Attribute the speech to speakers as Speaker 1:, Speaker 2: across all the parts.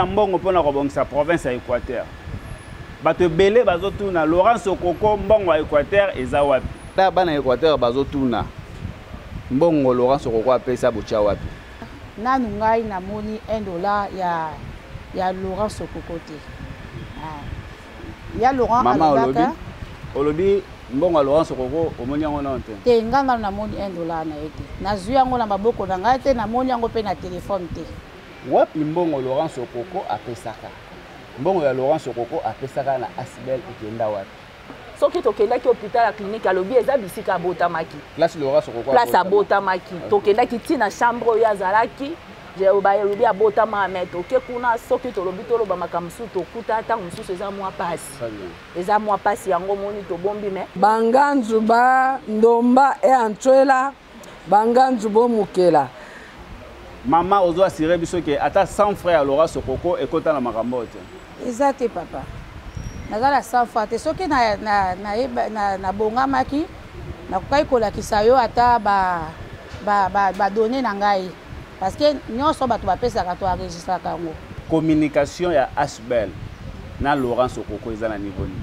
Speaker 1: Mbongo pona kobongisa province ya Équateur. Bato belé bazotuna Laurent Sokoko mbongo ya Équateur eza wapi? Ta bana Équateur bazotuna. Mbongo Laurent Sokoko apesa bucha wapi?
Speaker 2: Nanu ngai namoni $1 ya Laurent Sokoko te. Ya Laurent
Speaker 1: alobaka. Olobi mbongo ya Laurent Sokoko omoni yango na te.
Speaker 2: Te nganga namoni $1 na ete. Nazwi yango na maboko na ngai te namoni yango pe na telefone te.
Speaker 1: Wapi mbongo Laurent Sokoko apesaka? Mbongo ya Laurent Sokoko apesaka na Asbel ekenda wapi?
Speaker 3: Soki tokendaki hôpital ya clinique alobi eza bisika botamaki.
Speaker 1: Place Laurent Sokoko.
Speaker 3: Place abotamaki. Tokendaki tina chambre oyo azalaki. Je obayolobi abotama mais toke kuna soki tolobi toloba makamsu tokuta ta mususu eza mwa pasi. Eza mwa pasi yango moni to bombi mais
Speaker 4: banganzu ba ndomba e antwela banganzu bo mukela.
Speaker 1: Maman ozo assurer biso ke ata 100 frères Laurent Sokoko ekota na makambo te.
Speaker 2: Exacte papa. Nazala 100 fois te soki na bongamaki na kokai kolakisa yo ata ba donner na ngai parce que nyonso bato bapesaka to enregistrer kango.
Speaker 1: Communication ya Asbel na Laurent Sokoko eza na niveau ni.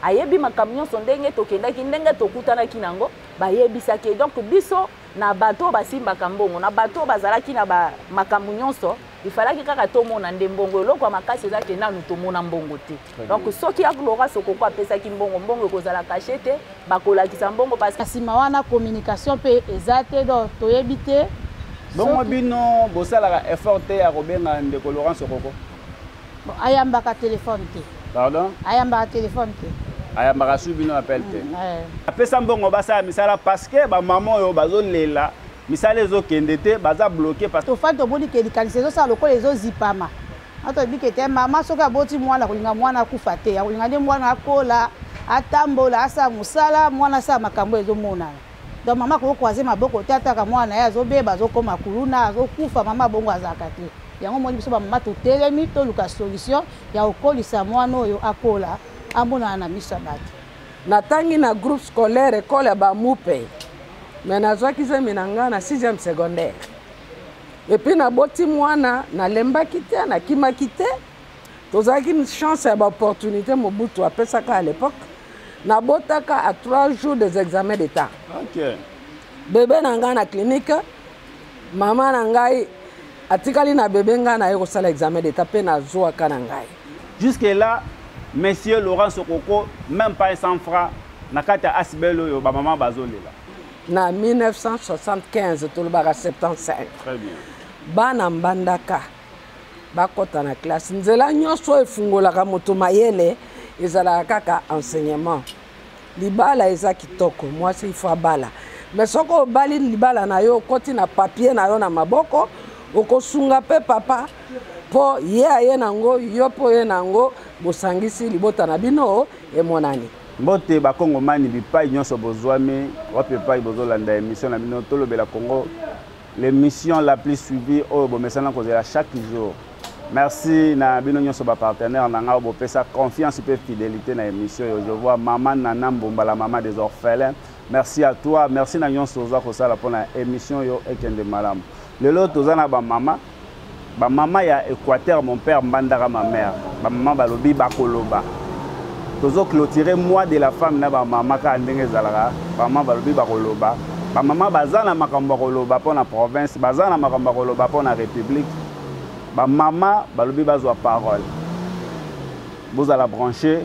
Speaker 3: Ayebi makambo nyonso ndenge tokendaki ndenge tokutanaki nango bayebisaki donc biso na bato basimbaka mbongo na bato bazalaki na makambo nyonso ifalaki kaka tomona nde mbongo eloko ya makasi eza ke nanu tomona mbongo te donc soki Laurent Sokoko apesaki mbongo ekozala kashe te bakolakisa mbongo parce
Speaker 2: nsima wana communication pe eza te donc toyebi te
Speaker 1: bongo bino bosalaka effort te ya kobenga ndeko Laurent Sokoko
Speaker 2: ayambaka telefone te.
Speaker 1: Pardon?
Speaker 2: Ayambaka telefone te.
Speaker 1: Ayambaka su bino appel te. Apesa mbongo basala misala parce que ba maman oyo bazolela misala ezokende te baza bloqué parce que
Speaker 2: tofandi toboni ke likanisi ezosala lokola ezozipama atoyebi ke te mama soki aboti mwana kolinga mwana akufa te akolinga nde mwana akola atambola asala mosala mwana asala makambo ezomonana donc mama akokroise maboko te ataka mwana ye azobeba azokoma kuluna azokufa mama bongo azalaka te yango moni biso bamama totelemi toluka solution ya kokolisa mwana oyo akola amonana na miso ya bato.
Speaker 4: Natangi na groupe scolaire école ya bamupe mais nazwaki zemi na nga na 6e secondaire et puis naboti mwana nalembaki te nakimaki te tozalaki une chance ya baopportunité Mobutu apesaka à l'époque nabotaka à 3 jours des examens d'état.
Speaker 1: Ok.
Speaker 4: Bébé na nga na clinique mama na ngai atikali na bébé nga na ye kosala examen d'état pe nazwaka na ngai.
Speaker 1: Jusque là Monsieur Laurent Sokoko même pas 100 francs na kati ya Asbel oyo ba maman bazolela.
Speaker 4: Na 1975 tolobaka 75.
Speaker 1: Très bien.
Speaker 4: Bana mbandaka bakota na classe nzela nyonso efungolaka moto mayele ezalaka kaka enseignement. Libala eza kitoko mwasi ifa bala mais soko obali libala na yo koti na papier na yo na maboko okosunga pe papa po ye aye nango yo po ye nango bosangisi libota na bino emonani.
Speaker 1: Mbote bakongomani bipai nyonso bozwami wapi pai bozolanda émission na bino tolobela Congo l'émission la plus suivie au bomesana kozela chaque jour. Merci na bino nyonso ba partenaire na nga bopesa confiance et fidélité na émission. Je vois maman Nana Mbomba la maman des orphelins. Merci à toi, merci na nyonso za kosala pour la émission yo ekende malamu. Lelo tozana ba mama ya Équateur mon père mbandaka ma mère. Ba mama balobi bakoloba. Tozo clôturer mois de la femme na ba mama ka ndenge zalaka. Ba mama balobi bakoloba. Ba mama bazana makambo koloba pour la province, bazana makambo koloba pour la république. Ba mama balobi bazwa parole. Vous allez brancher,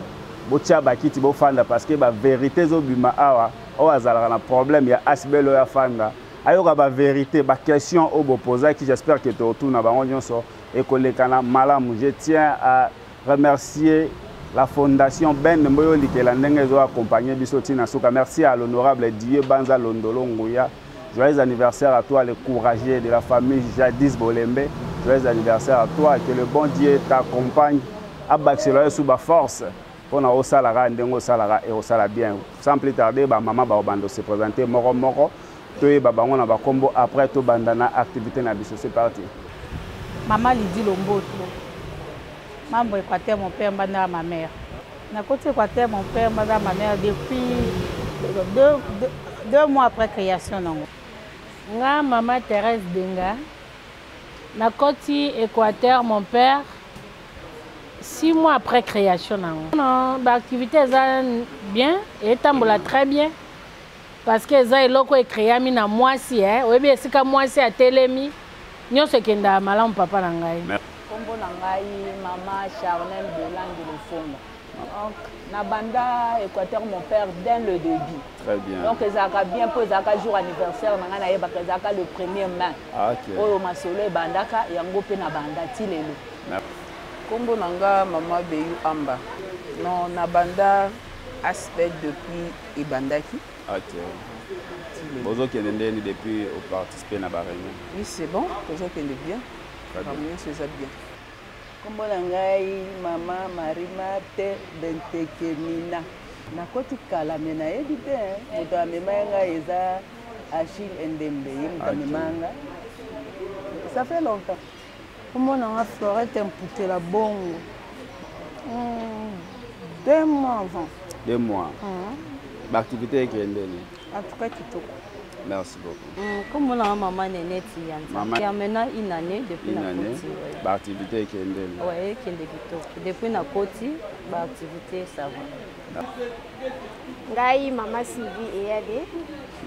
Speaker 1: botia bakiti bo fanda parce que ba vérité zo bima awa o azalaka na problème ya Asbel ya fanda. Ayoka ba vérité ba question au boposa qui j'espère que tu retournes na bango nyonso et kolekana malamu. Je tiens à remercier la fondation Ben Mboyo Likela ndenge zo accompagner biso tina suka. Merci à l'honorable Dieu Banza Londolo Nguya. Joyeux anniversaire à toi, le courageux de la famille Jadis Bolembe. Joyeux anniversaire à toi, que le bon Dieu t'accompagne à Baxeloye sous ma force. Pour au salara, ndengo salara et au sala bien. Sans plus tarder, maman Baobando se présenter moro moro. Toi babango na bakombo après to bandana activité na biso. C'est parti.
Speaker 2: Maman Lydie Lomboto. Membre Équateur, mon père mbanda ma mère. Na côté Équateur, mon père mbanda ma mère depuis 2 mois après création nango.
Speaker 5: Nga maman Thérèse Denga. Na côté Équateur, mon père 6 mois après création. Non, l'activité est bien, et tambola très bien. Parce que ça est loco et créé na moi si oui bien c'est comme moi si à télémi nous ce qui nda malam papa nangai
Speaker 3: kombo nangai maman Charlène Bolangue le fond donc na banda Équateur mon père dès le début
Speaker 1: très bien
Speaker 3: donc ezaka bien pour ezaka jour anniversaire nanga na yeba ezaka le 1er mai
Speaker 1: OK
Speaker 3: oyo masolo bandaka yango pe na banda ti lelo
Speaker 4: kombo nanga maman Beyu Amba non na banda aspect depuis ebandaki.
Speaker 1: OK. Bozo qui est depuis au participer à la réunion.
Speaker 4: Oui, c'est bon. Bozo qui est bien. La réunion c'est ça bien.
Speaker 6: Kombo nangai maman Marimate Bentekemina. Na koti kala mena ebite moto amema nga eza Achille Ndembe yemtamemanga. Ça fait longtemps.
Speaker 2: Kombo nanga Florette Mputela Bongo. 2 mois avant.
Speaker 1: 2 mois. L'activité qui est
Speaker 2: en tout cas kitoko.
Speaker 1: Merci beaucoup.
Speaker 7: Comme on a maman Nénette Yann, qui a maintenant une année depuis la Côte.
Speaker 1: L'activité qui est
Speaker 7: oui, qui est kitoko. Depuis la Côte, l'activité ça va.
Speaker 8: Ngai maman Sylvie et Yadé.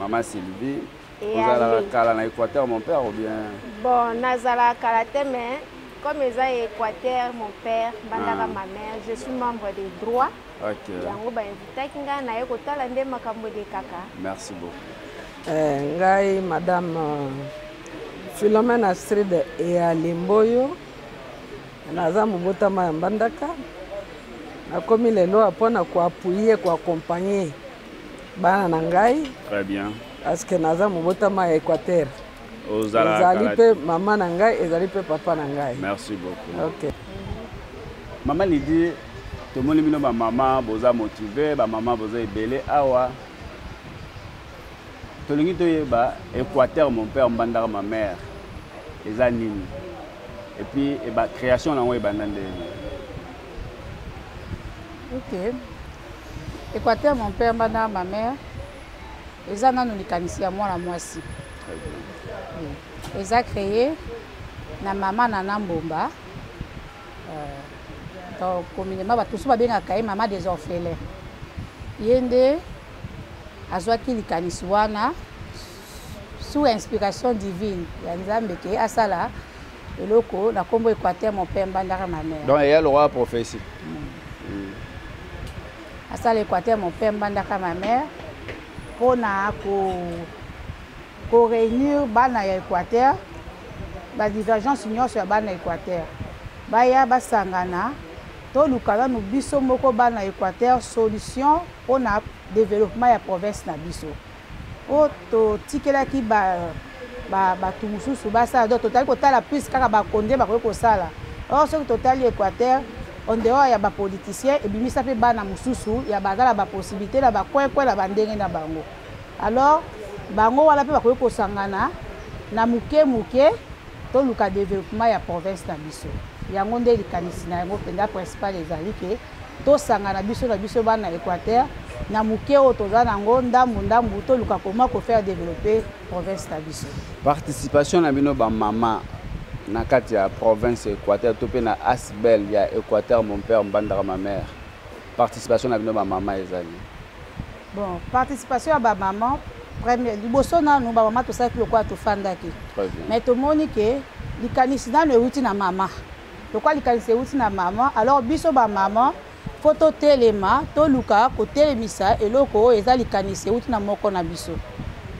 Speaker 1: Maman Sylvie. Vous allez à l'Équateur mon père ou bien?
Speaker 8: Bon, Nazala Kalate, mais comme ils ont Équateur, mon père, Bandara ma mère, je suis membre des droits.
Speaker 1: OK. Merci beaucoup.
Speaker 4: Ngai madame Philomène Astrid et Alimboyo. Naza mobotama ya Mbandaka. Nakomi lelo apona ko appuyer ko accompagner bana na ngai.
Speaker 1: Très bien.
Speaker 4: Parce que naza mobotama ya Équateur.
Speaker 1: Ezali
Speaker 4: pe maman na ngai, ezali pe papa na ngai.
Speaker 1: Merci beaucoup.
Speaker 4: OK.
Speaker 1: Maman Lydie, tout le monde dit que maman boza motivé, maman boza ebele awa. Tout le monde dit que Équateur mon père Mbandara ma mère. Eza nini. Et puis la création na bandande.
Speaker 2: OK. Équateur mon père Mbandara ma mère. Eza nanu likanisi ya mwana mwasi. Eza créé na maman na Nambomba. Donc communément ba tous ba bengaka maman des orphelins. Yende azwaki likanisi wana sous inspiration divine ya Nzambe ke asala eloko na kombo Équateur mon père Mbandara ma mère.
Speaker 1: Donc il y a le roi prophétie.
Speaker 2: Asala Équateur mon père Mbandara ma mère pour na ko réunir bana ya Équateur ba divergence union sur bana Équateur. Baya basangana to lukala no biso moko bana Équateur solution pour na développement ya province na biso. O to tikela ki ba tumususu basa do total ko tala plus kaka ba konde ba ko sala. Or ce total Équateur on dehors ya ba politicien et bimisa pe bana mususu ya bazala ba possibilité la ba kwekwe la bandenge na bango. Alors bango wala pe ba ko sangana na muke to luka développement ya province na biso. Yango nde likanisi na yango penda principal ezali ke to sangana biso na biso bana Équateur na muke o toza nango ndambu to luka comment ko faire développer province na biso.
Speaker 1: Participation na bino ba mama na kati ya province Équateur to pe na Asbel ya Équateur mon père Mbandara ma mère. Participation na bino ba mama ezali.
Speaker 2: Bon, participation ya ba maman premier liboso na no ba mama to sa ki lokwa to fandaki. Mais to moni ke likanisi na no euti na mama. To kwa likanisi euti na mama, alors biso ba mama photo telema to luka ko telemisa eloko eza likanisi euti na moko na biso.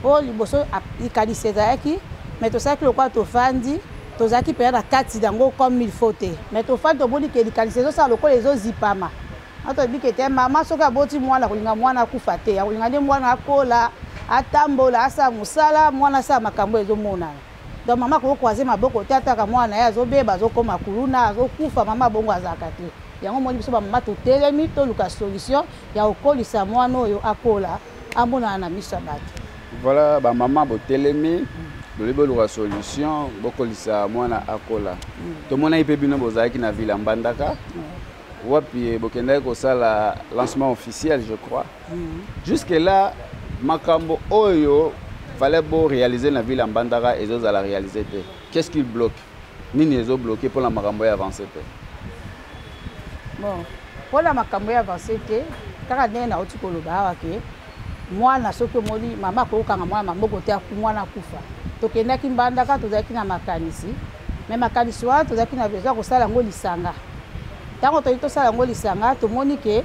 Speaker 2: O liboso likanisi ezaki, mais to sa ki lokwa to fandi to zaki pe na kati dango comme il faut te. Mais to fandi to moni ke likanisi zo sa lokolo ezo zipama. Ato bike te mama soka boti mwana kulinga mwana kufa te, kulinga ndi mwana akola atambola asa musala mwana sa makambo ezomona. Donc maman ko croiser maboko tata ka mwana ya zobeba zokoma kuluna zokufa mama bongo azaka te. Yango moni biso ba mama to telemi to luka solution ya okolisa mwana oyo akola amona na miso bato.
Speaker 1: Voilà ba mama bo telemi dolebo luka solution bokolisa mwana akola. To mona ipe bino bozaki na ville Mbandaka. Wapi bokenda ko sala lancement officiel je crois. Jusque là makambo oyo fallait beau réaliser la ville Mbandaka et eux à la réaliser. Qu'est-ce qui bloque? Nini ezo bloqué pour la makambo avancer.
Speaker 2: bon mpona makambo ya avance te kaka ndenge nauti koloba awa ke mwana soki omoni mama akokanga mwana maboko te mwana akufa tokendaki mbandaka tozalaki na makanisi me makanisi wana tozalaki na besoin kosala yango lisanga ntango toyi tosala yango lisanga tomoni ke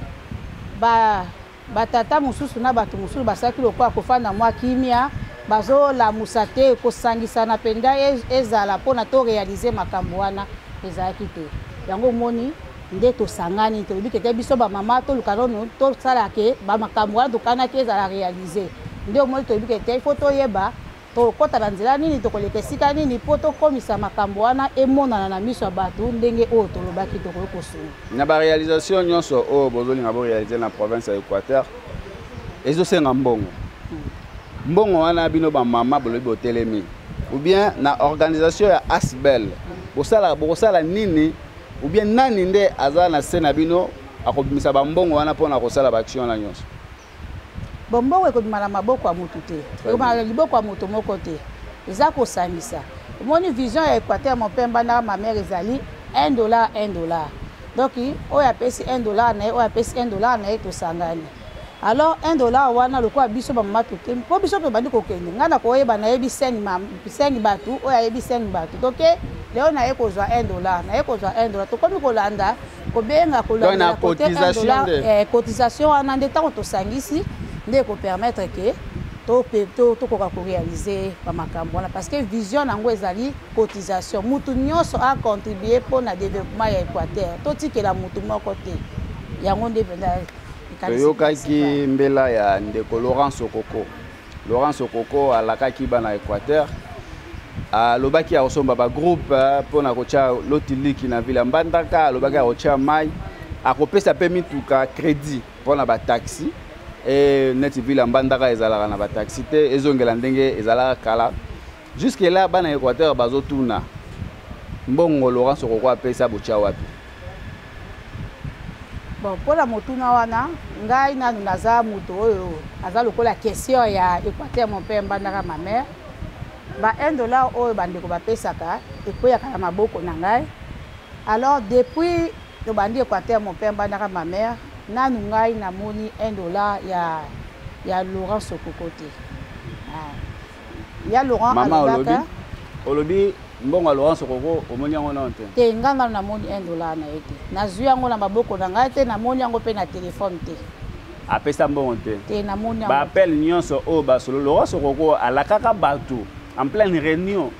Speaker 2: batata mosusu na bato mosusu basalaki lokola kofanda mwa kimia bazolamusa te kosangisana mpenza ezala mpona torealize makambo wana ezalaki te yango omoni nde tosangani tolobi kete biso bamama toluka nono tosala ke bamakambo wana tokanaki ezala realize nde omoni tolobi kete ifo toyeba tokota na nzela nini tokoleka esika nini mpo tokomisa makambo wana emonana na miso ya bato ndenge oyo tolobaki tokoki kosunga
Speaker 1: na barealisation nyonso oyo bozolinga borealize na province ya Équateur ezosenga mbongo mbongo wana bino bamama bolobi botelemi ou bien na organisation ya Asbel bokosala nini ou bien nani nde aza na se na bino akobimisa bambongo wana mpona kosala baaction na nyonso
Speaker 2: bombongo ekobima na maboko ya motu te ekobima na liboko ya moto moko te eza kosangisa omoni vision ya Équateur mopemba na mamere ezali $1 donc oyo apesi $1 na ye oyo apesi $1 na ye tosangani alors $1 wana lokola biso bamama tote mpo biso tobandi kokende ngai na koyeba nayebi 5 bato oyo ayebi 5 bato toke leo naye kozwa $1 naye kozwa $1 tokomi kolanda kobenga kolanda cotisation wana nde ntango tosangisi nde ekopermettre ke tokoka korealize bamakambo wana parce que vision nango ezali cotisation mutu nyonso acontribue mpona développement ya Équateur totikela mutu moko te yango nde mpenza
Speaker 1: toyokaki mbela ya ndeko Laurence Okoko alakaki bana Équateur alobaki akosomba bagroupe mpona kotia lotiliki na ville ya Mbandaka alobaki akotia mai akopesa mpe mituka crédit mpona bataxi neti ville ya Mbandaka ezalaka na bataxi te ezongela ndenge ezalaka kala jusque là bana Équateur bazotuna mbongo Laurence Okoko apesa botia wapi
Speaker 2: bon mpona motuna wana ngai nanu naza moto oyo aza lokola question ya Équateur mpe Mbandaka ma mère ba $1 oyo bandeko bapesaka ekweyaka na maboko na ngai alors depuis tobandi Équateur mpe Mbandaka ma mère nanu ngai namoni $1 ya Laurence Okoko te ya Laurent alobaka
Speaker 1: olobi mbongo Laurence Okoko omoni yango na te
Speaker 2: te ngai nanu namoni $1 na ye te nazwi yango na maboko na ngai te namoni yango mpe na telefone te
Speaker 1: apesa mbongo
Speaker 2: te namoni yango
Speaker 1: baapele nyonso oyo basolo Laurence Okoko alakaka bato en pleine réunion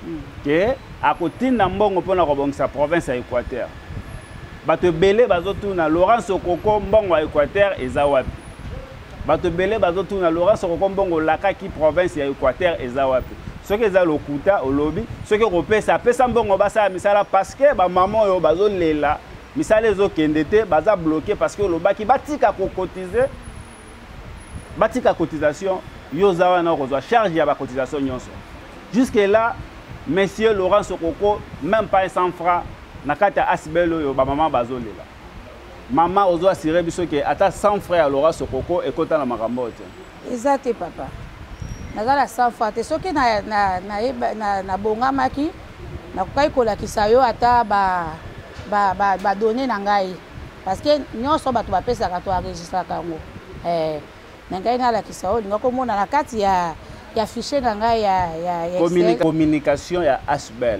Speaker 1: ke akotinda mbongo mpona kobongisa province ya Équateur bato ebele bazotuna Laurence Okoko mbongo ya Équateur eza wapi bato ebele bazotuna Laurence Okoko mbongo olakaki province ya Équateur eza wapi soki eza lokuta olobi soki kopesa apesa mbongo basala misala parce que bamama oyo bazolela misala ezokende te baza bloqué parce que olobaki batika kokotize batika cotisation yo oza wana okozwa charge ya bacotisation nyonso jusque là monsieur Laurence Okoko même pas 100 francs na kati ya Asbel oyo bamama bazolela mama ozo assurer biso ke ata 100 francs ya Laurence Okoko ekota na makambo te
Speaker 2: eza te papa nazala 100 francs te soki na bongamaki nakokai kolakisa yo ata badone na ngai parce que nyonso bato bapesaka to enregistraka yango na ngai nalakisa oyo linga komona na kati ya fichier na ngai ya
Speaker 1: communication ya Asbel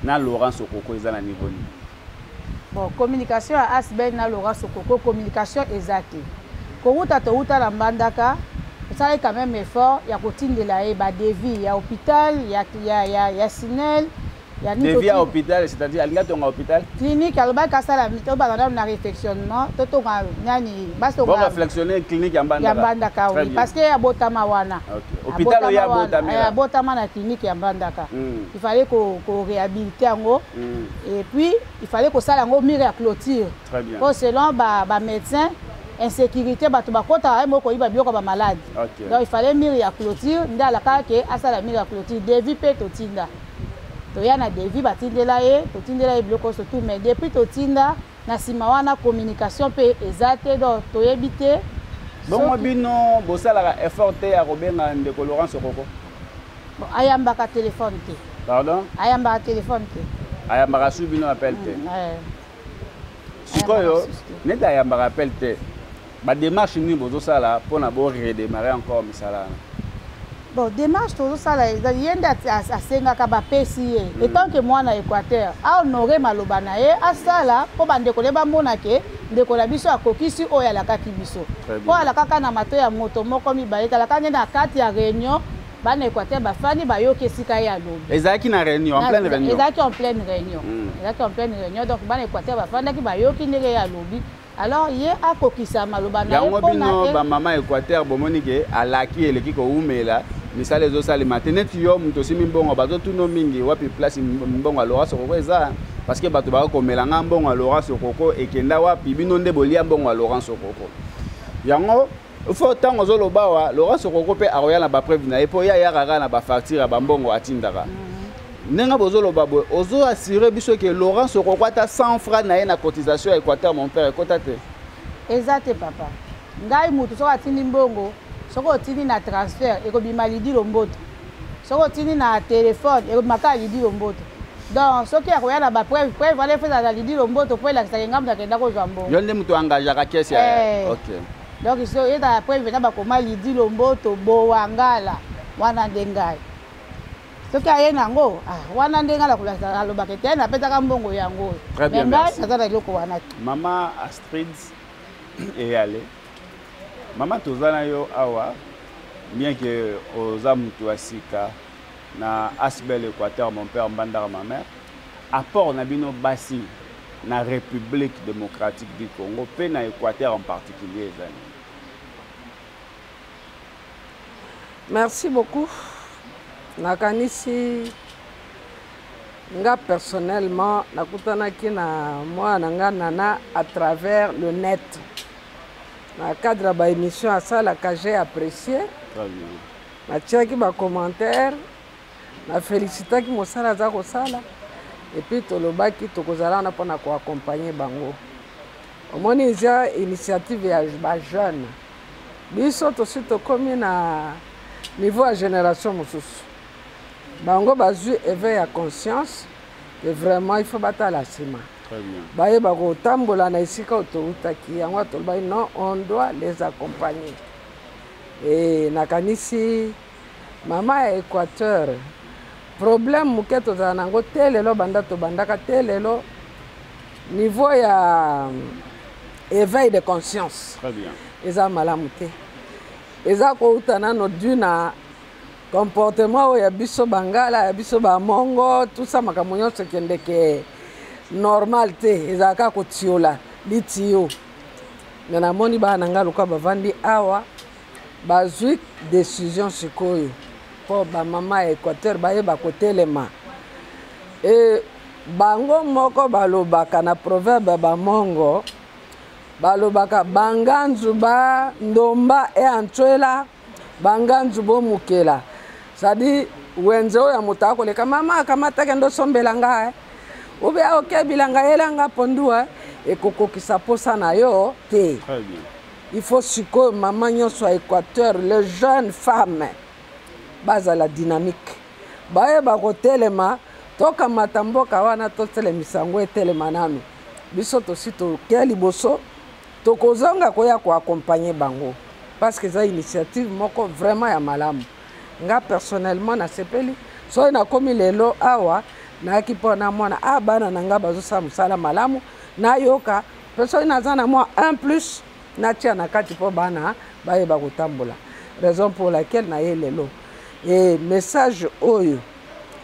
Speaker 1: na Laurence Okoko eza na niveau ni
Speaker 2: bon communication ya Asbel na Laurence Okoko communication eza te kouta touta na Mbandaka ça quand même effort ya kotindela ye ba devis ya hôpital ya Sinel ya ni
Speaker 1: devis ya hôpital c'est-à-dire alinga tonga hôpital
Speaker 2: clinique alobaka sala mito ba na réflexionnement to nga nani baso
Speaker 1: ba réflexionner clinique ya
Speaker 2: Mbandaka oui parce que ya botama wana
Speaker 1: hôpital ya
Speaker 2: botama na clinique ya Mbandaka il fallait ko réhabiliter yango et puis il fallait ko sala yango mur ya clôture
Speaker 1: très bien
Speaker 2: selon ba médecin insécurité bato bakota moko yiba biloko ba malade donc il fallait mur ya clôture ndala kake asala mur ya clôture devis pe totinda toya na devis batindela ye totindela ye biloko surtout mais depuis totinda na sima wana communication pe ezate donc toyebi te
Speaker 1: bongo bino bosalaka effort te ya kobenga ndeko Laurence Okoko
Speaker 2: ayambaka téléphone te
Speaker 1: pardon
Speaker 2: ayambaka téléphone te
Speaker 1: ayambaka su bino appel te sikoyo neta yamba rappel te ba démarche ni bozo sala pona bo redémarrer encore misala.
Speaker 2: Bon, démarche tout ça là, yende asengaka bapesi ye. Étant que moi na Équateur, a honoré maloba na ye, asala po bande ko leba mona ke ndeko la biso akokisi oya la kaki biso. Po ala kaka na mato ya moto moko mi baeta la kanya na kati ya réunion, ba na Équateur ba fani ba yo kesika ya lobi.
Speaker 1: Ezaki na réunion, en pleine réunion.
Speaker 2: Ezaki en pleine réunion. Ezaki en pleine réunion, donc ba na Équateur ba fani ki ba yo ki ndenge ya lobi. Alors ye akokisa maloba na ye
Speaker 1: po na ba mama Équateur bomoni ke alaki eleki ko umela. Misale zo sali matineti yo mto simi mbongo bazo tuno mingi wapi place mbongo alora sokoko eza parce que bato ba ko melanga mbongo alora sokoko ekenda wapi bino nde bolia mbongo alora sokoko yango faut tango zo lobawa lora sokoko pe aroya na ba preuve na epo ya rara na ba facture ba mbongo atindaka nenga bozo lobabo ozo assurer biso ke Laurent sokoko ata 100 francs na ye na cotisation à Équateur mon père ekotate
Speaker 2: exact papa ngai mutu so atindi mbongo soko tini na transfert ekobima lidi lomboto soko tini na téléphone ekobimaka lidi lomboto donc soki akoya na ba preuve vale feza na lidi lomboto po elakisaka ngambo nakenda kozwa mbongo
Speaker 1: yo nde mutu engagaka kesi ya ok
Speaker 2: donc so eta preuve na bakoma lidi lomboto bowangala wana ndengai soki aye nango wana ndengala kulasa alobaka te napetaka mbongo yango mais ngai naza na eloko wana
Speaker 1: mama Astrid eyale Maman tozana yo awa bien que aux amutu asika na Asbel Équateur mon père Mbandara ma mère apport na bino basi na République démocratique du Congo pe na Équateur en particulier zani.
Speaker 4: Merci beaucoup. Nakanisi nga personnellement nakutanaki na moi nanga nana à travers le net. Dans le cadre de l'émission à ça, j'ai apprécié. Je suis un commentaire. Je félicite qui m'a sala et puis tout le bas qui tout cause là on a pas accompagner bango. Au moins il y a initiative ya jeune. Biso to surtout comme na niveau à génération mususu. Bango bazu éveil à conscience que vraiment il faut battre la cima. Baye bako tambola na isika otouta-ki yango tolba non on doit les accompagner et nakanisi mama ya Équateur problème muketo za nango telelo banda to bandaka telelo niveau ya éveil de conscience
Speaker 1: très bien
Speaker 4: eza malamu te eza ko utana no duna comportement ya biso bangala ya biso ba mongo tout ça makambo nyonso kendeke normal te ezaka kotiola litio na moni ba nanga luka bavandi awa bazwi décision sikoyo po ba mama Équateur bayeba kotelema e bango moko balobaka na proverbe ba mongo balobaka banganzu ba ndomba e antwela banganzu bo mukela sadi wenzo ya mutako leka mama kamata kendo sombela ngae Obe ok bilanga yelanga pondua et kokokisa posa na yo te.
Speaker 1: Très bien.
Speaker 4: Il faut siko maman nyonso à Équateur les jeunes femmes baza la dynamique. Baye ba kotelema toka matamboka wana totele misango etelema nanu. Biso to sito keli boso to kozonga koya ko accompagner bango parce que ça initiative moko vraiment ya malamu. Nga personnellement na sepeli so na komi lelo awa na kipona mwana abana nanga bazosa musala malamu na yoka personne nazana moi un plus na tia na kati po bana baye ba kotambola raison pour laquelle na yelelo et message oyo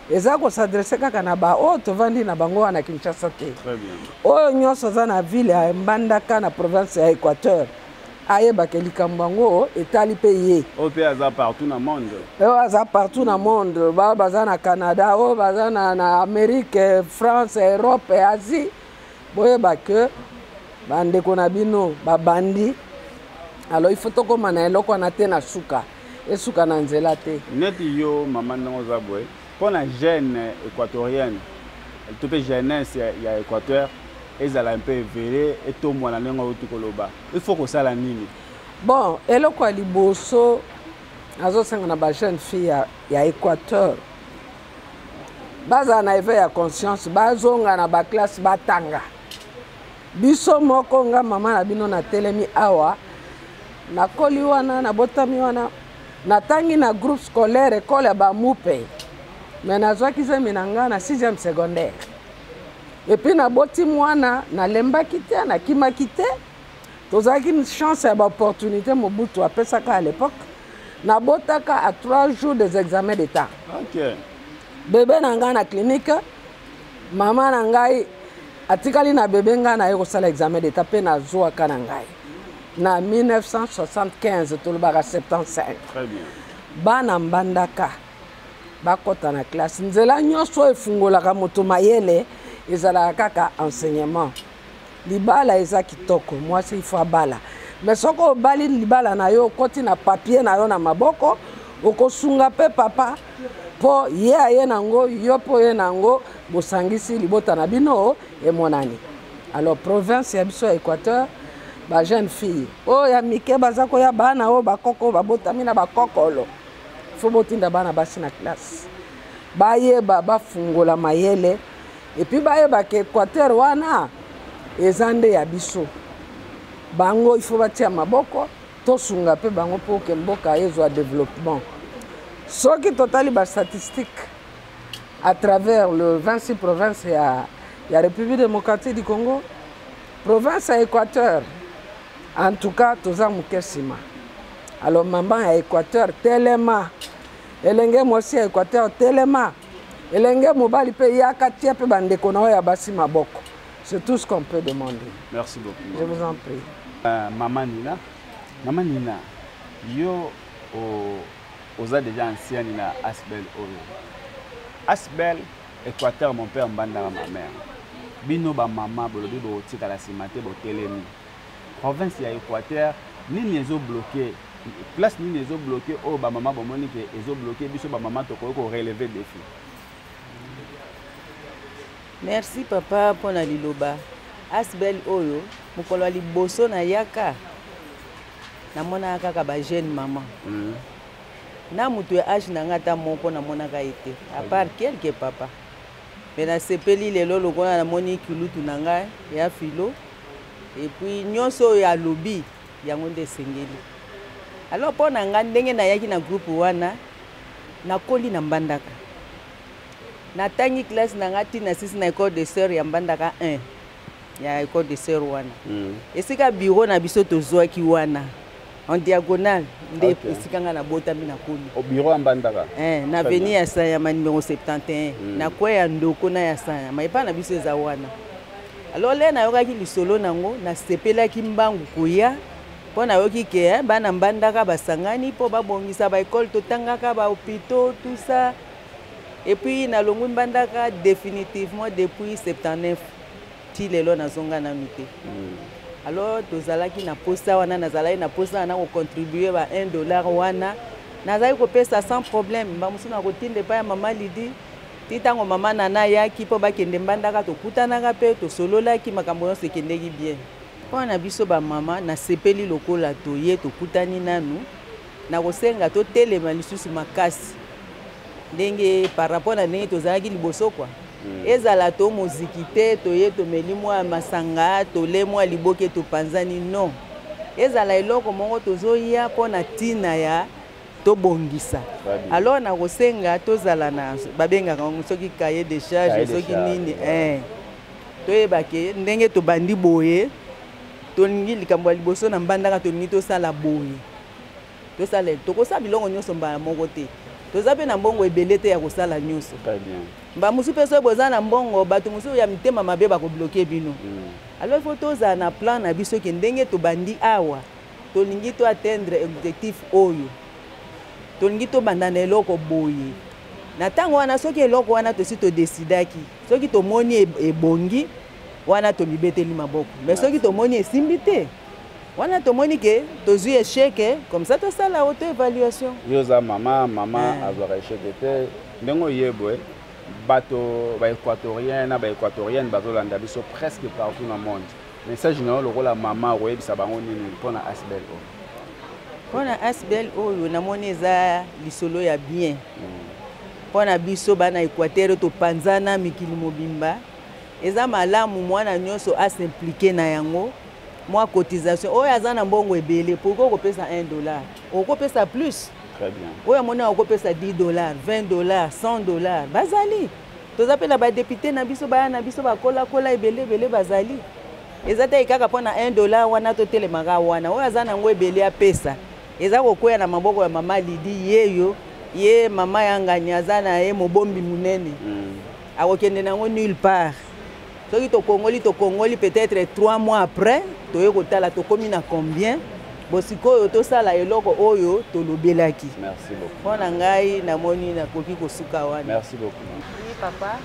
Speaker 4: eza ko s'adresser kaka na ba o to vandi na bango na Kinshasa te
Speaker 1: très bien
Speaker 4: oyo nyonso za na ville ya Mbandaka na province ya Équateur ayeba ke likambango etali pe ye
Speaker 1: o pe aza partout na monde
Speaker 4: aza partout na monde baza na Canada o baza na Amérique France Europe Asie boyeba ke bandeko na bino babandi alors il faut tokoma na eloko na te na suka esuka na nzela te
Speaker 1: neti yo mama ndongo zabwe pona jeune équatorienne to pe jeunesse ya Équateur ezala un peu éveillé et tout mwana nengo tukoloba il faut que ça la nini
Speaker 4: bon eloko ya liboso azosenga na ba jeune fille ya Équateur baza na éveil ya conscience bazonga na ba classe batanga biso moko nga mama na bino na telemi awa nakoli wana na botami wana natangi na groupe scolaire école ya bamupe mais nazwaki zemi na nga na 6e secondaire et puis naboti mwana nalembaki te nakimaki te tozalaki une chance ya baopportunité Mobutu apesaka à l'époque nabotaka à 3 jours des examens d'état.
Speaker 1: Okay.
Speaker 4: Bébé na nga na clinique mama na ngai atikali na bébé nga na ye kosala examen d'état mpe nazwaka na ngai na 1975 tolobaka 75.
Speaker 1: Très bien.
Speaker 4: Bana mbandaka bakota na classe nzela nyonso efungolaka moto mayele ezalaka kaka enseignement libala eza kitoko mwasi il faut abala mais soko obali libala na yo okoti na papier na yo na maboko okosunga mpe papa po ye aye nango yo po ye nango bosangisi libota na bino emonani. Alors province ya biso ya Équateur ba jeune fille ya mike baza koya bana o bakoko babotami na bakokolo fo botinda bana basi na classe bayeba bafungola mayele et puis bayeba ke Équateur wana ezande ya biso bango il faut batia maboko tosunga pe bango po ke mboka ezwa développement. Soki totali ba statistique à travers le 26 provinces ya République démocratique du Congo, province à Équateur en tout cas toza mukesima. Alors maman à Équateur telema elenge mosi à Équateur telema elenge mobali pe yaka tia pe bandeko na ya basi maboko. C'est tout ce qu'on peut demander.
Speaker 1: Merci beaucoup.
Speaker 4: Je vous en prie.
Speaker 1: Maman Nina, yo oza déjà ancienne na Asbel Oyo. Asbel, Équateur, mon père mbanda ma mère. Bino ba maman bolobi bo tika la simate bo telemi. Province ya Équateur, nini ezo bloqué. Place nini ezo bloqué o ba maman bo moni ke ezo bloqué biso ba maman to ko relever défi.
Speaker 6: Merci papa pour la liloba. Asbel Oyo, mokolo liboso na yaka. Na mona kaka ba jeune maman. Na mutu ya âge na ngata moko na mona ka été. À part quelques papa. Mais na sepeli lelo lokona na moni kulutu na ngai ya filo. Et puis nyonso ya lobby yango nde sengeli. Alors pour na nga ndenge na yaki na groupe wana na koli na mbandaka. Na tangi classe na ngati na 6 na école de sœur ya mbandaka 1 ya école de sœur wana. Esika bureau na biso tozwaki wana en diagonale nde esika nga na botami na koli.
Speaker 1: Au bureau ya mbandaka.
Speaker 6: Na avenue ya Sayama numéro 71. Na kwa ya ndoko na ya Sayama epa na biso eza wana. Alors le na yokaki lisolo nango na sepelaki mbangu koya po na yoki ke bana mbandaka basangani po babongisa ba école totangaka ba hôpitaux tout ça. Et puis na longu mbandaka définitivement depuis 79 ti lelo na zonga na mité. Alors tozalaki na posta wana nazalaki na posta na ko contribuer ba $1 wana nazali ko pesa sans problème ba musu na kotinde pa ya mama Lidi titango mama nana yaki po bakende mbandaka tokutanaka pe tosololaki makambo nyonso ekendeki bien. Po na biso ba mama na sepeli lokola toye tokutani nanu na kosenga to telema lisusu makasi ndenge par rapport na ndenge tozalaki liboso kwa ezala to muziki te toye tomeli mwa masanga tole mwa liboke topanzani non ezala eloko moko tozoya mpo na ntina ya tobongisa. Alors na kosenga tozala na babengaka soki cahier de charge soki nini toyebake ndenge tobandi boye tolingi likambo ya liboso na mbandaka tolingi tosala boye tosala tokosala bilongo nyonso mbala moko te toza pe na mbongo ebele te ya kosala nyonso. Ba musu pe so boza na mbongo bato musu ya mitema mabe bakobloke bino. Alors il faut toza na plan na biso ke ndenge tobandi awa tolingi to atteindre objectif oyo tolingi to banda na eloko boye na tango wana soki eloko wana tosi to decidaki soki tomoni ebongi wana tomibeteli maboko mais soki tomoni esimbi te wana tomoni ke tozwi échec comme ça tosala auto évaluation.
Speaker 1: Yoza mama azwaka échec te ndenge yebwe bato ba équatorien na ba équatorienne bazolanda biso presque partout dans le monde. Message na lokola mama oyebisa bango nini mpona Asbel Oyo.
Speaker 6: Mpona Asbel Oyo namoni eza lisolo ya bien. Mpona biso bana Équateur topanzana mikili mobimba eza malamu mwana nyonso s'impliquer na yango moi cotisation oyo aza na mbongo ebele pourquoi okopesa $1 okopesa plus.
Speaker 1: Très bien.
Speaker 6: Oyo amona okopesa $10 $20 $100 bazali tozapela badepute na biso baya na biso bakola ebele bazali eza te kaka mpona $1 wana totelemaka wana oyo aza nango ebele apesa eza kokwea na maboko ya mama Lidi yeyo ye mama yangani aza na ye mobombi munene akokende nango nulle part soki tokongoli peut-être 3 mois après toye kotala tokomi na combien bosikoyo tosala eloko oyo tolobelaki.
Speaker 1: Merci beaucoup.
Speaker 6: Mpona ngai namoni nakoki kosuka wana.
Speaker 1: Merci beaucoup.
Speaker 3: Oui papa.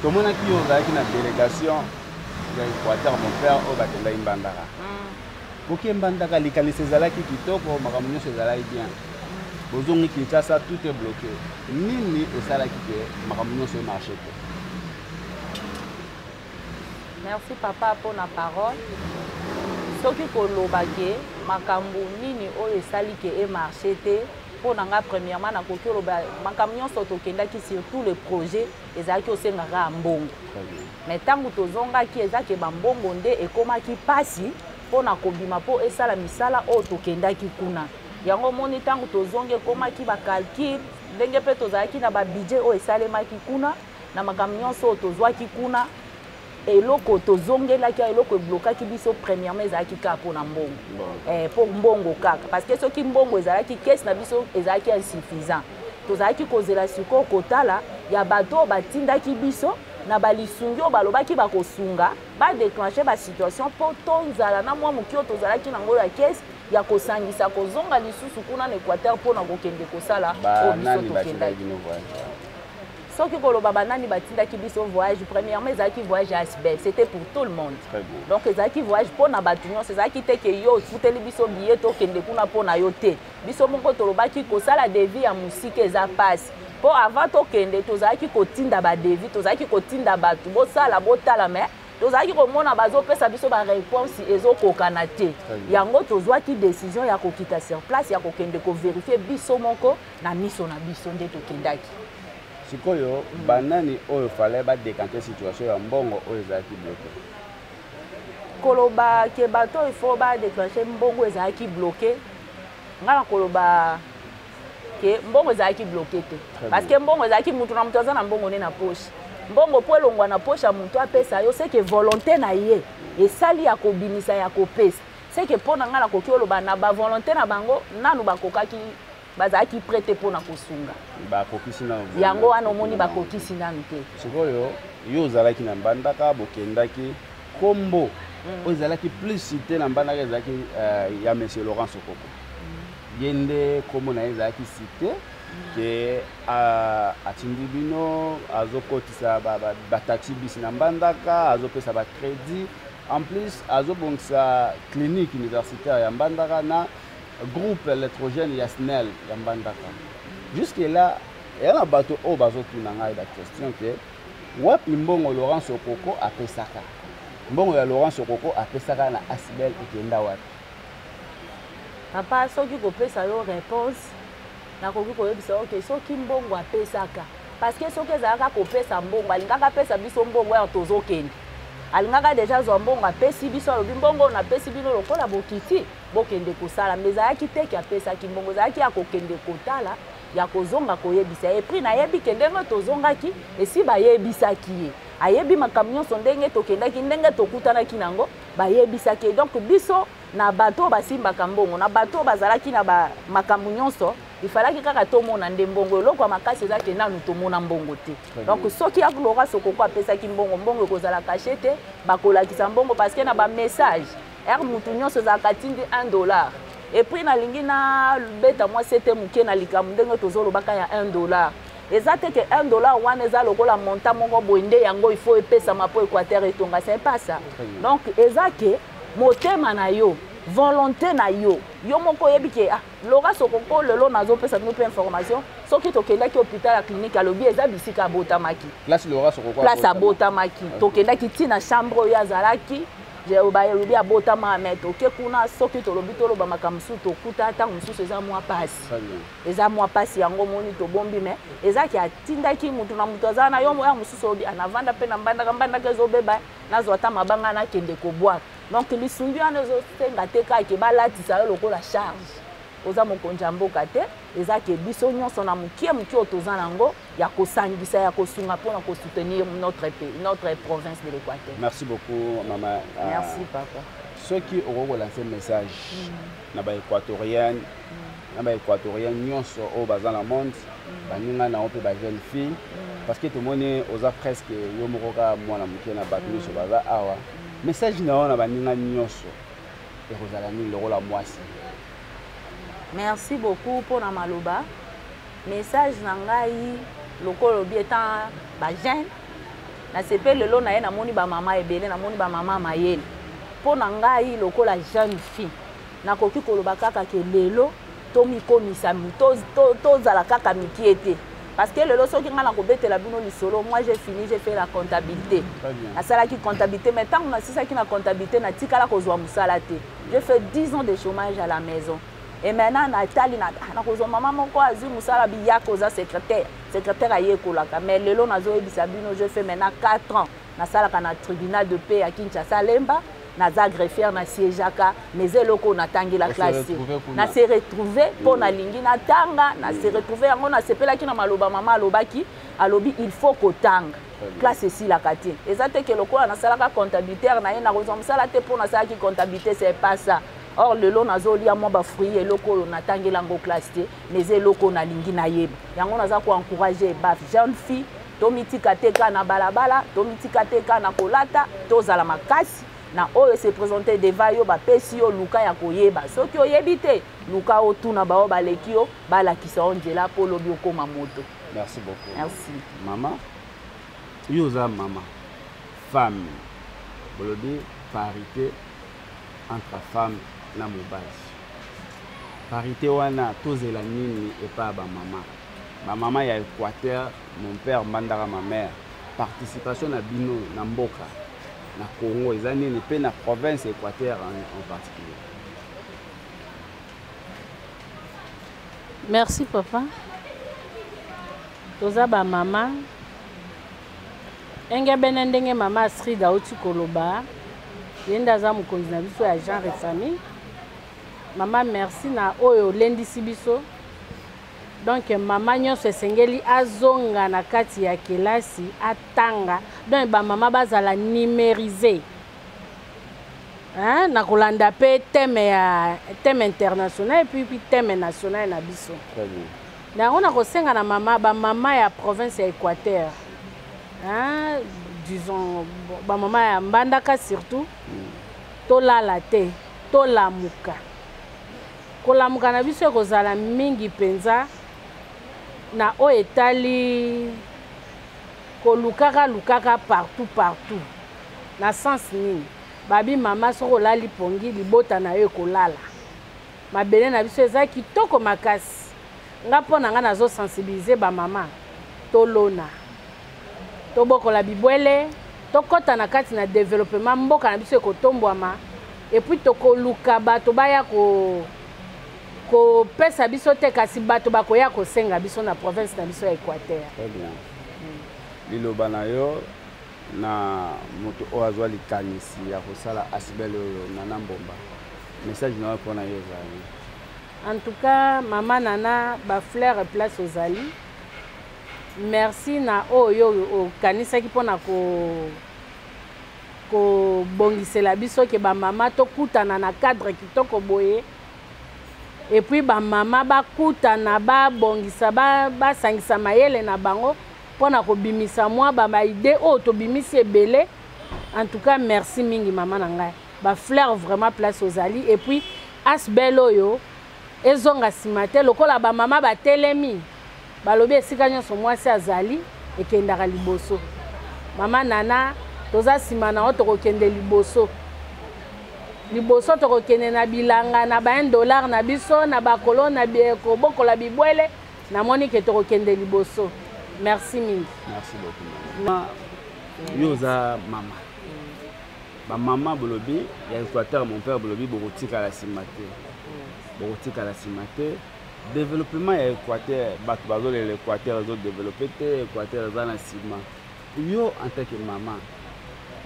Speaker 1: Tomonaki yo ozalaki na délégation ya Équateur mon père oyo bakendaki Mbandaka. Poki Mbandaka likanisi ezalaki kitoko makambo nyonso ezalaki bien. Bozongi Kinshasa tout est bloqué. Nini esalaki ke makambo nyonso emarché te?
Speaker 3: Merci papa pour la parole. Soki kolobake makambo nini oyo esali ke e marché te pour nanga premièrement na koki loba makambo nyonso tokendaki surtout le projet ezalaki osengaka mbongo. Mais tango tozongaki ezaki bambongo nde ekomaki pasi pour na kobima po esala misala oyo tokendaki kuna. Yango moni tango tozonge ekomaki ba calcul ndenge pe tozalaki na ba budget oyo esalemaki kuna na makambo nyonso oyo tozwaki kuna. Eloko tozongelaki eloko eblokaki biso premièrement ezalaki kaka mpona mbongo pour mbongo kaka parce que soki mbongo ezalaki kesi na biso ezalaki insuffisant tozalaki kozela sikoyo kotala ya bato oyo batindaki biso na balisungi oyo balobaki bakosunga badéclenche basituation mpo tozala na mwa moki oyo tozalaki nango ya kesi ya kosangisa kozonga lisusu kuna na Équateur mpona kokende kosala oyo biso tokendaki. Soki koloba banani batindaki biso voyage premièrement ezalaki voyage ASBEL c'était pour tout le monde. Donc ezalaki voyage pona batu nyonso ezalaki te ke yo futeli biso billet tokende kuna pona yo te biso moko tolobaki kosala devis ya musike eza passe po avant tokende tozalaki kotinda ba devis tozalaki kotinda batu bosala botala mais tozalaki komona bazopesa biso ba réponse ezokokana te yango tozwaki décision ya kokita sur place ya kokende ko vérifier biso moko na miso na biso nde tokendaki.
Speaker 1: Sikoyo banani oyo fallait ba décanter situation ya mbongo oyo ezalaki bloqué.
Speaker 3: Koloba ke bato il faut ba déclencher mbongo ezalaki bloqué. Ngala koloba ke mbongo ezalaki bloqué te. Parce que mbongo ezalaki mutu na mutu azana mbongo ne na poche. Mbongo po elongwa na poche ya mutu apesa yo c'est que volonté na ye esali ya kobimisa ya kopesa. C'est que pona ngala koki oloba na ba volonté na bango nanu bakokaki bazaki prêté pour na kosunga
Speaker 1: bakokisi na
Speaker 3: yango wana omoni bakokisi nanu te
Speaker 1: sikoyo yo ozalaki na Mbandaka bokendaki kombo ozalaki plus cité na Mbandaka ezalaki ya monsieur Laurent Sokoko yende kombo na ezalaki cité ke atindi bino azokotisa ba taxi bis na Mbandaka azopesa ba crédit en plus azobongisa clinique universitaire ya Mbandaka na groupe électrogène Yasnel ya Mbandaka. Jusque là, il y a un bateau au bateau qui n'a pas de question que wapi mbongo Laurent Sokoko a pesaka. Mbongo ya Laurent Sokoko a pesaka na Asbel ikenda wapi.
Speaker 3: Papa soki ko pesa yo réponse na koki ko yebisa OK soki mbongo a pesaka parce que soki ezalaka ko pesa mbongo alingaka pesa biso mbongo ya tozokende. Alingaka déjà zombongo apesi biso alobi mbongo na pesi bino lokola bokiti bokende kosala mezalaki te ki apesaki mbongo zalaki ya kokende kotala ya kozonga koyebisa et puis nayebi ke ndenge tozongaki esi bayebisaki ye ayebi makambo nyonso ndenge tokendaki ndenge tokutanaki nango bayebisaki donc biso na bato basimbaka mbongo na bato bazalaki na makambo nyonso ifalaki kaka tomona nde mbongo eloko makasi ezaki nanu tomona mbongo te donc soki Laurent Sokoko apesaki mbongo ekozala caché te bakolakisa mbongo parce que na ba message mutu nyonso ezalaka tindi $1 et puis nalingi na beta moi c'était muke na likambo ndenge tozolobaka ya $1 eza te ke $1 wana eza lokola montant moko boinde yango il faut epesama po Équateur etonga c'est pas ça donc eza ke motema na yo volonté na yo yo moko yebi ke Laurent Sokoko lelo nazopesa bino pe information soki tokendaki hôpital ya clinique alobi eza bisika botamaki
Speaker 1: place Laurent Sokoko
Speaker 3: place abotamaki tokendaki tina chambre oyo azalaki je bayolobi abotama mais toke kuna soki tolobi toloba makambo mosusu tokuta ntango mosusu eza mwa pasi eza mwa pasi yango moni tobombi mais ezaki atindaki mutu na mutu aza na yo moya mosusu obi anavanda mpe na mbandaka ezobeba nazwa ata mabanga nakende kobwaka donc lisungi wana ezosenga te kaka balatisa yo lokola charge oza mokonzi ya mboka te ezaki biso nyonso na mokie oyo toza nango ya kosangisa ya kosunga mpona kosoutenir notre pays, notre province de l'Équateur.
Speaker 1: Merci beaucoup maman.
Speaker 3: Merci papa.
Speaker 1: Ceux qui auront lancé un message na ba équatorienne nyonso au bazan la monde baninga na ope ba jeune fille parce que tout le monde oza presque yo moroka mwana mokie na bato nyonso baza awa message na ona baninga nyonso et rozala ni le rôle à mwasi.
Speaker 3: Merci beaucoup pour la maloba. Message nangai lokolo bi étant ba jeune na sepe lelo na ye na moni ba mama ebele na moni ba mama mayele. Pour nangai lokola jeune fille na koki koloba kaka ke lelo to mikomisa to zala kaka mikiete parce que lelo soki nga na kobetela bino lisolo moi j'ai fini j'ai fait la comptabilité. Na sala ki comptabilité mais tant na sisa ki na comptabilité na tikala kozwa musala te. J'ai fait 10 ans de chômage à la maison. Et maintenant, Nathalie, maman, mon quoi, Musala Biyakoza, secrétaire à Yekolaka. Mais le long, je fais maintenant 4 ans. Na sala kana tribunal de paix à Kinshasa Lemba, na za greffière na siejaka, mais eloko na tangi la classe. Na se retrouver pour na lingi na tanga, na se retrouver yango na sepela ki na maloba mama alobaki, alobi il faut ko tanga. Classe ici la katine. Et ça te que loko na sala ka comptabilité na na kozom sala te pour na sala ki comptabilité c'est pas ça. Or le lot nazoli a moi fruit et loko na tangelango classe mais e loko na lingi na yeba yango naza ko encourager ba jeune fille tomiti kateka na balabala tomiti kateka na kolata tozala makasi na oyo se présenter devant yo ba pesi yo luka ya koyeba soki oyebite luka otuna ba baleki yo bala kisa onjela po lobi okoma moto.
Speaker 1: Merci beaucoup.
Speaker 3: Merci
Speaker 1: maman. Yoza maman femme bolobi parité entre femme na mobali. Parité wana tozela nini et pas ba maman. Ma maman ya Équateur, mon père mandara ma mère. Participation na bino na mboka na Congo ezani ni pe na province Équateur en particulier.
Speaker 5: Merci papa. Toza ba maman. Enga benendenge mama Srida oti koloba. Yenda za mukonzi na biso ya genre et famille. Maman merci na oyo lendisi biso. Donc maman nyonso esengeli azonga na kati ya kelasi atanga. Donc ba maman bazala numériser. Hein na kolanda pe thème international et puis thème national na biso.
Speaker 1: Très bien.
Speaker 5: Na on a kosenga na mama ba mama ya province ya Équateur. Hein disons ba mama ya Mbandaka surtout tolala te tolamuka kolamuka na biso kozala mingi penza na o etali kolukaka partout na sens nini babi mama soko lali pongi libota na yo kolala mabele na biso eza kitoko makasi nga pona nga nazo sensibiliser ba mama tolona tobokola bibwele tokota na kati na développement mboka na biso ekotombwama et puis tokoluka bato baya ko pesa biso te kasi bato bakoya kosenga biso na province na biso ya Équateur.
Speaker 1: Très bien. Liloba na yo na moto o azwa likanisi ya kosala asibele oyo Nana Mbomba. Message na pour na yo zali.
Speaker 5: En tout cas maman Nana ba fleur place ozali. Merci na oyo o kanisa ki pona ko bongisela biso ke ba mama to kutana na cadre kitoko boye et puis ba mama ba kutana ba bongisa ba sangisa mayele na bango pona ko bimisa moi ba idée o to bimisi ebele. En tout cas merci mingi mama na ngai ba fleur vraiment place aux ali et puis asbelo yo ezonga simate lokola ba mama ba telemi balobi esika nyonso mwasi azali ekendaka liboso. Mama Nana toza sima na o tokokende liboso tokokende na bilanga na ba $1 na biso na bakolo na bieko bokola bibwele na moni ke tokokende liboso. Merci mingi.
Speaker 1: Merci beaucoup. Yoza mama ba maman bolobi ya Équateur mon père bolobi bokotika la simate bokotika la simate développement ya Équateur bato bazole l'Équateur zo développer te Équateur za na sima yo en tant que maman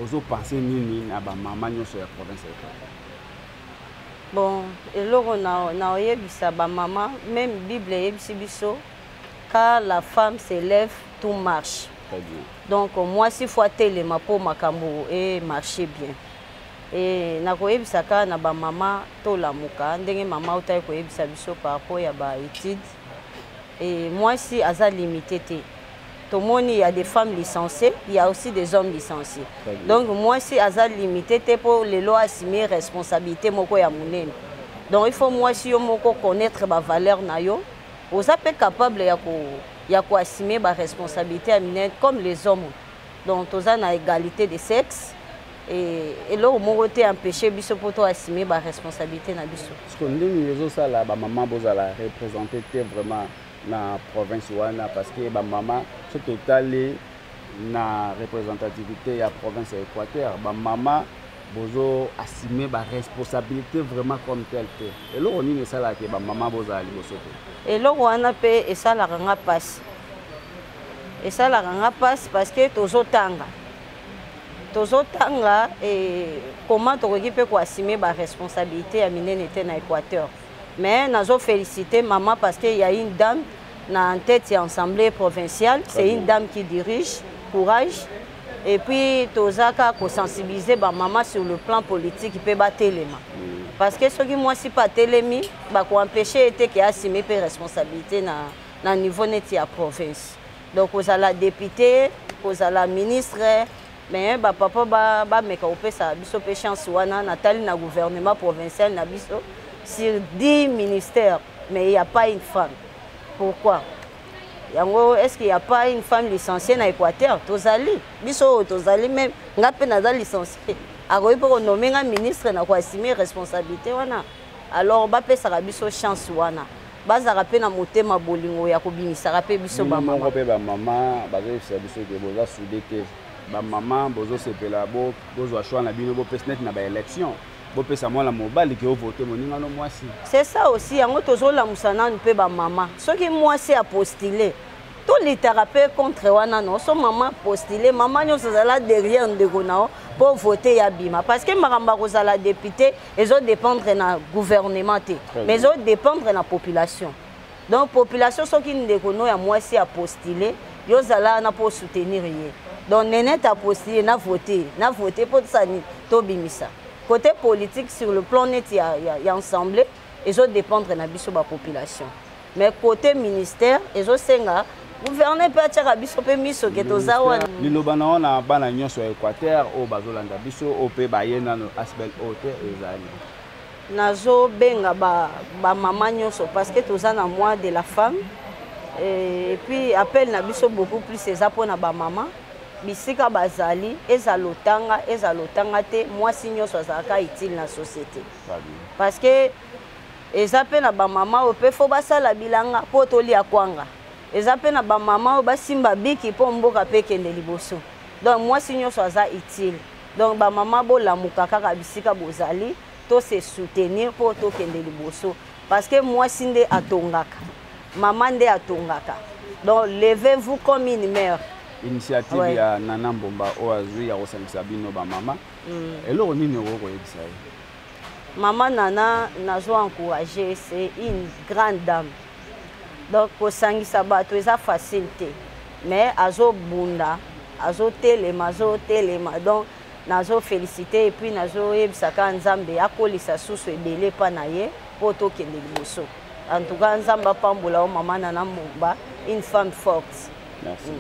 Speaker 1: ozo penser nini na ba maman nyonso ya province ya Équateur.
Speaker 7: Bon, eloko na oyebisa ba maman, même Bible yebisi biso, quand la femme s'élève, tout marche.
Speaker 1: Très bien.
Speaker 7: Donc moi si faut telema po makambo et marcher bien. Et na koyebisa ka na ba maman to la muka, ndenge maman ota koyebisa biso par rapport ya ba études. Et moi si aza limité te. Tout le monde, il y a des femmes licenciées, il y a aussi des hommes licenciés. Donc moi si aza limité pour les lois assumer responsabilité moko ya munene. Donc il faut moi si yo moko connaître ba valeur na yo, vous êtes capable ya ko assumer ba responsabilité à munene comme les hommes. Donc tous en égalité de sexe et là au moko te empêcher biso pour toi assumer ba responsabilité na biso.
Speaker 1: Parce que ndenge les ça là ba maman bozala représenter vraiment na province wana parce que ba maman ce total na représentativité ya province ya Équateur ba maman bozo assumer ba responsabilité vraiment comme tel que et là on est ça là que ba maman boza liboso
Speaker 7: et là on a pe et ça la ranga passe parce que tozotanga et comment to récupérer ko assumer ba responsabilité ya minene te na Équateur. Mais nazo féliciter maman parce qu'il y a une dame en tête de l'Assemblée provinciale, c'est une dame qui dirige, courage. Et puis, tozaka ko sensibiliser ba maman sur le plan politique, il peut battre les mains. Parce que ce qui moi si pas télémi, ba ko empêcher était qui assumer ses responsabilités na niveau net ya province. Donc aux la député, aux la ministre, mais ba papa ba meka opesa biso pe chance wana Nathalie na gouvernement provincial na biso. Sur 10 ministères, mais il n'y a pas une femme. Pourquoi? Est-ce qu'il n'y a pas une femme licenciée dans l'Équateur? Tozali, biso tozali même, nga pe naza licencié. Alors il faut nommer un ministre na ko assumer responsabilité wana. Alors ba pe sara biso chance wana. Ba za rapé na motema bolingo ya ko bimisa rapé biso ba maman.
Speaker 1: Ba pe ba maman, ba zo biso ke boza soudé te. Ba maman bozo sepela bozo choix na bino bo pesnet na ba élection.
Speaker 7: C'est ça aussi, en gros, la moussana ne peut pas maman. Ce qui moi c'est à postuler. Tous les thérapeutes contre wana non, son maman postulé, maman nous là derrière de gonao pour voter Yabima. Parce que maramba la député, ils ont dépendre na gouvernement, mais ils ont dépendre na population. Donc population ce qui nous dégono ya moi c'est à postuler, ils là na pour soutenir rien. Donc nénet a postulé, na voté pour ça ni to bimisa. Côté politique, sur le plan net, il y a ensemble, ils ont dépendre de la population. Mais côté ministère, ils ont gouverner peut être biso pe miso ke tozawa
Speaker 1: lilobana ona bana nyonso ya Équateur o bazolanda biso o pe bayena no asbel ote ezali
Speaker 7: nazo benga ba maman nyonso parce que tozana mois de la femme et puis appel na biso beaucoup plus eza pona ba maman bisika bazali ezalotanga te moi si nyonso azalaka utile na société parce que eza pe na ba maman o pe fo basala bilanga po tolia kwanga eza pe na ba maman o basimba biki po mboka pe kende liboso donc moi si nyonso aza utile donc ba maman bo lamuka kaka bisika bozali to se soutenir po to kende liboso parce que moi si nde atongaka maman nde atongaka donc levez-vous comme une mère.
Speaker 1: Initiative ya Nana Mbomba oazui ya kosangisa bino ba mama eloko nini oko yebisa
Speaker 7: maman Nana nazo encourager, c'est une grande dame donc kosangisa bato eza facilité mais azo bunda azo telema donc nazo féliciter et puis nazo yebisaka nzambe akolisa susu ebele pa na ye po tokende liboso en tout cas nzambe apambola o maman Nana Mbomba une femme forte.
Speaker 1: Merci.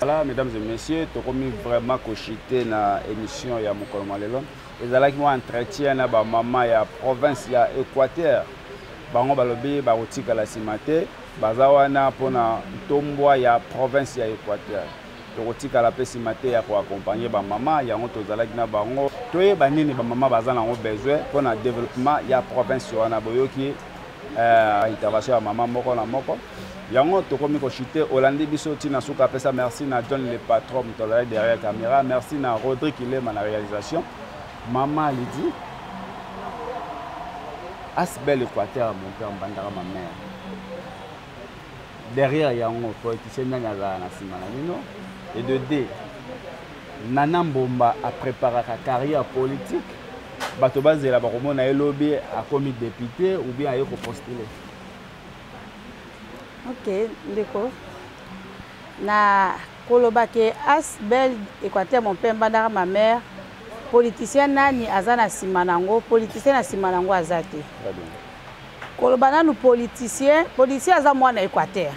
Speaker 1: Voilà, mesdames et messieurs, tu as vraiment cochité dans l'émission de Mokolo Malelon. Et là, moi, entretien na ba maman ya province ya Équateur. Bango balobi ba rotika la simate, bazawana pona tombwa ya province ya Équateur. Rotika la simate ya ko accompagner ba maman ya ngoto zalaki na bango. Toye banini ba maman bazana ngo besoin pona développement ya province wana boyoki intervention ya maman moko na moko. Yango tokomi ko chité Olandi biso tina suka pesa merci na John le patron mutolai derrière caméra merci na Rodrigue Kilema na réalisation maman lui dit Asbel Équateur mon père Mbandaka ma mère. Derrière yango politicien nani azala na sima na bino et de D Nana Mbomba a préparé sa carrière politique. Bato bazela bakomona elobi a commis député ou bien ayeko postuler.
Speaker 2: Ok, ndeko. Na koloba ke Asbel Équateur mon père Mbandaka ma mère. Politicien nani azana sima nango, politicien na sima nango azate.
Speaker 1: Très bien.
Speaker 2: Koloba nanu politicien aza mwana Équateur.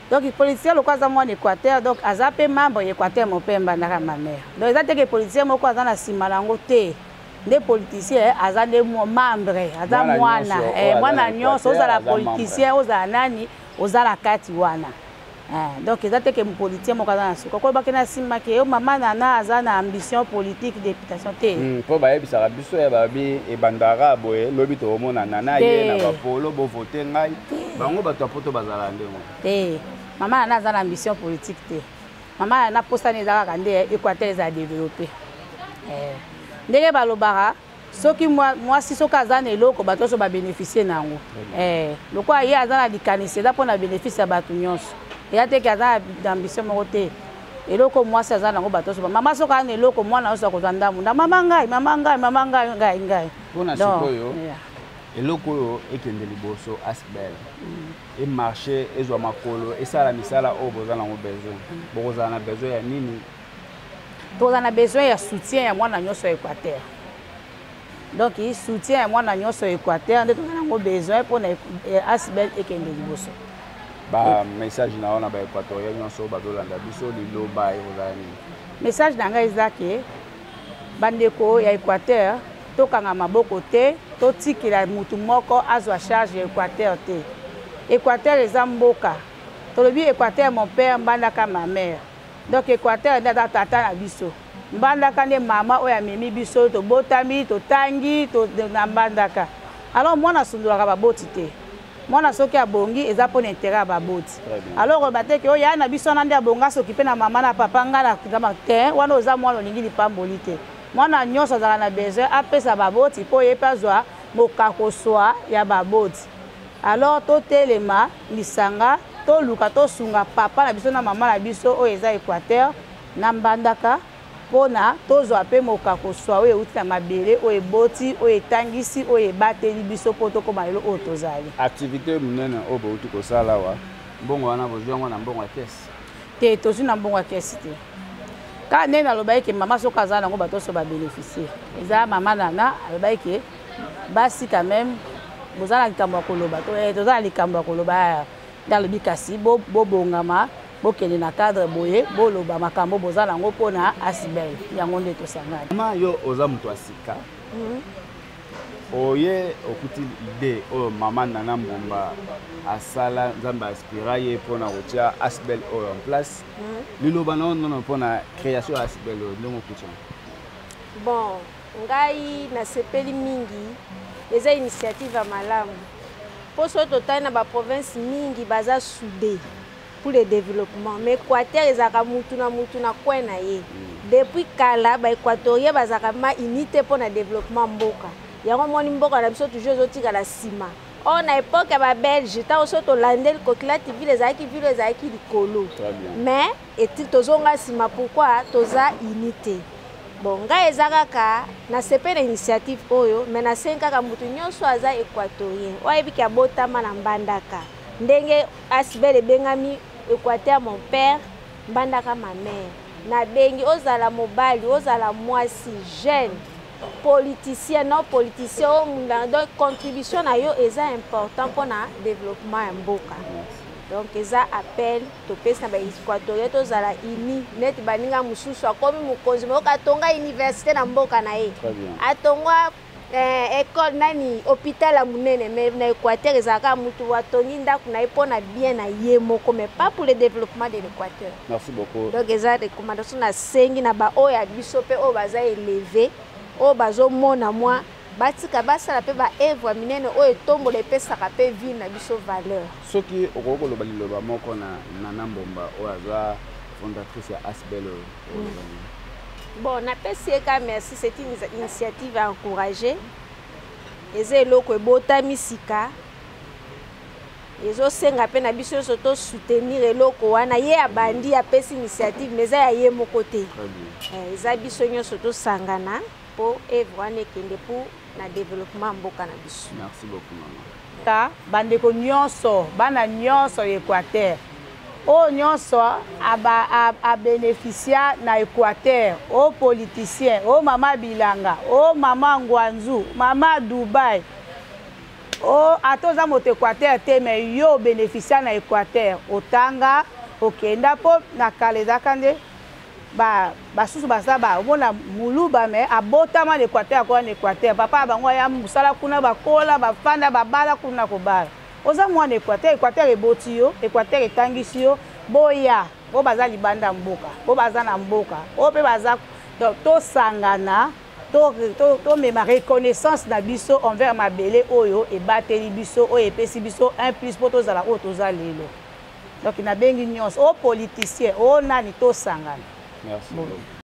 Speaker 2: Donc le politicien le aza mwana Équateur, donc azape membre Équateur mon père Mbandaka ma mère. Donc ezate ke politicien moko azana sima nango te. Nde politicien azane membre, aza mwana nyonso ozala politicien ozala nani ozala kati wana. Donc ezate ke politicien moko azana suka. Ko bakena sima ke yo mama nana azana ambition politique députation te.
Speaker 1: Po ba yebisa biso ya babi e bandara boye lobi to mona nana ye na ba polo bo voter ngai. Bango bato poto bazala ndengo. Te.
Speaker 2: Mama nana azana ambition politique te. Mama nana posta ne zaka nde Équateur eza développer. Ndenge balobara soki mwasi soki aza na eloko bato nyonso babénéficie nango. Lokwa ye aza na likanisi eza mpo na bénéfice ya bato nyonso. Eya te ke aza na ambition moko te. Eloko mwasi aza nango bato nyonso. Mama soki aza na eloko mwana nyonso akozwa ndamu. Nda mama ngai.
Speaker 1: Mpona sikoyo eloko oyo ekende liboso Asbel. E marché ezwa makolo esala misala oyo boza nango besoin. Bokozala na besoin ya nini?
Speaker 2: Toza na besoin ya soutien ya mwana nyonso ya Équateur. Donc il soutien ya mwana nyonso ya Équateur nde toza nango besoin pour na Asbel ekende liboso.
Speaker 1: Ba message na ona ba Équatorien nyonso bazolanda biso liloba ezala nini?
Speaker 2: Message na ngai eza ke bandeko ya Équateur tokanga maboko te totikela mutu moko azwa charge ya Équateur te. Équateur eza mboka. Tolobi Équateur mon père Mbandaka ma mère. Donc Équateur nda tata na biso. Mbandaka nde mama oyo amemi biso to botami to tangi to na Mbandaka. Alors mwana sundulaka baboti te. Mwana soki abongi eza po na intérêt ya baboti. Alors bateke oyo ya na biso na nde abonga soki pe na mama na papa ngana kuzama te wana oza mwana olingi lipamboli te. Mwana nyonso azala na besoin apesa baboti po ye pazwa mokakoswa ya baboti. Alors totelema lisanga toluka tosunga papa na biso na mama na biso oyo eza Équateur na Mbandaka pona tozwa pe mokakoswa oyo euti na mabele oyo eboti oyo etangisi oyo ebateli biso po tokoma lelo oyo tozali.
Speaker 1: Activité munene oyo bouti kosala wa mbongo wana bozwi yango na mbongo ya kesi
Speaker 2: te tozwi na mbongo ya kesi te. Kaka ndenge nalobaki ke mama soki azala nango bato nyonso babénéficie. Eza mama nana alobaki ke basi quand même bozala likambo ya koloba tozala likambo ya koloba ndalobi kasi bobongama bokende na cadre boye boloba makambo bozala nango mpona Asbel yango nde tosangani.
Speaker 1: Mama yo oza moto ya sika oye okuti idée oyo mama Nana Mbomba asala nzambe aspira ye mpona kotia Asbel oyo en place liloba nono mpona création ya Asbel oyo ndenge okuti yango?
Speaker 8: Bon, ngai nasepeli mingi eza initiative ya malamu mpo so totali na baprovince mingi baza soudé pour le développement mais Équateur ezalaka mutu na coin na ye depuis kala baéquatorien bazalaka ma unité mpo na développement mboka yango moni mboka na biso toujours ezotikala nsima oyo na époque ya babelge ntango so tolandeli kokilati ville ezalaki likolo mais tozonga nsima pourquoi toza unité. Bon, ngai eza kaka nasepe na initiative oyo mais nasengi kaka mutu nyonso aza équatorien oyebiki abotama na Mbandaka ndenge Asbel ebengami Équateur mon père Mbandaka ma mère. Nabengi ozala mobali ozala mwasi jeune politicien non politicien donc contribution na yo eza important pour na développement ya mboka. Donc eza appel topesa ba équatorien tozala ini neti baninga mususu akomi mukonzi moka tonga université na mboka na ye atonga école nani hôpital ya munene mais na Équateur ezaka mutu watongi ndako na ye mpona bien na ye moko mais pas pour le développement de l'Équateur.
Speaker 1: Merci beaucoup.
Speaker 8: Donc eza recommandation na sengi na ba oyo ya biso pe oyo baza élevé oyo bazomona mwa batika basala pe baevre minene oyo etombola epesaka pe vie na biso valeur.
Speaker 1: Soki okoki koloba liloba moko na Nana Mbomba oyo aza fondatrice ya Asbel oyo
Speaker 8: Bon, napesi eka merci, c'est une initiative à encourager. Eza eloko ebotami sika. Ezosenga pe na biso soto soutenir eloko wana ye abandi apesi initiative mais eza ya ye moko te. Eza biso nyonso tosangana po œuvre wana ekende pour na développement mboka na biso.
Speaker 1: Merci beaucoup maman.
Speaker 2: Ta bandeko nyonso bana nyonso Équateur o nyonso a bénéficier na Équateur o politicien o mama Bilanga o mama Ngwanzu mama Dubai o atoza moto Équateur te mais yo bénéficier na Équateur otanga okenda po na kaleza kande basusu baza omona muluba me abotama na Équateur kwa na Équateur papa bango ya musala kuna bakola bafanda babala kuna kobala oza mwana Équateur Équateur eboti yo Équateur etangisi yo boya bo baza libanda mboka bo baza na mboka o pe baza tosangana to mema reconnaissance na biso envers mabele oyo ebateli biso oyo epesi biso un plus po tozala oyo toza lelo donc na bengi nyonso o politicien o nani tosangana.
Speaker 1: Merci beaucoup.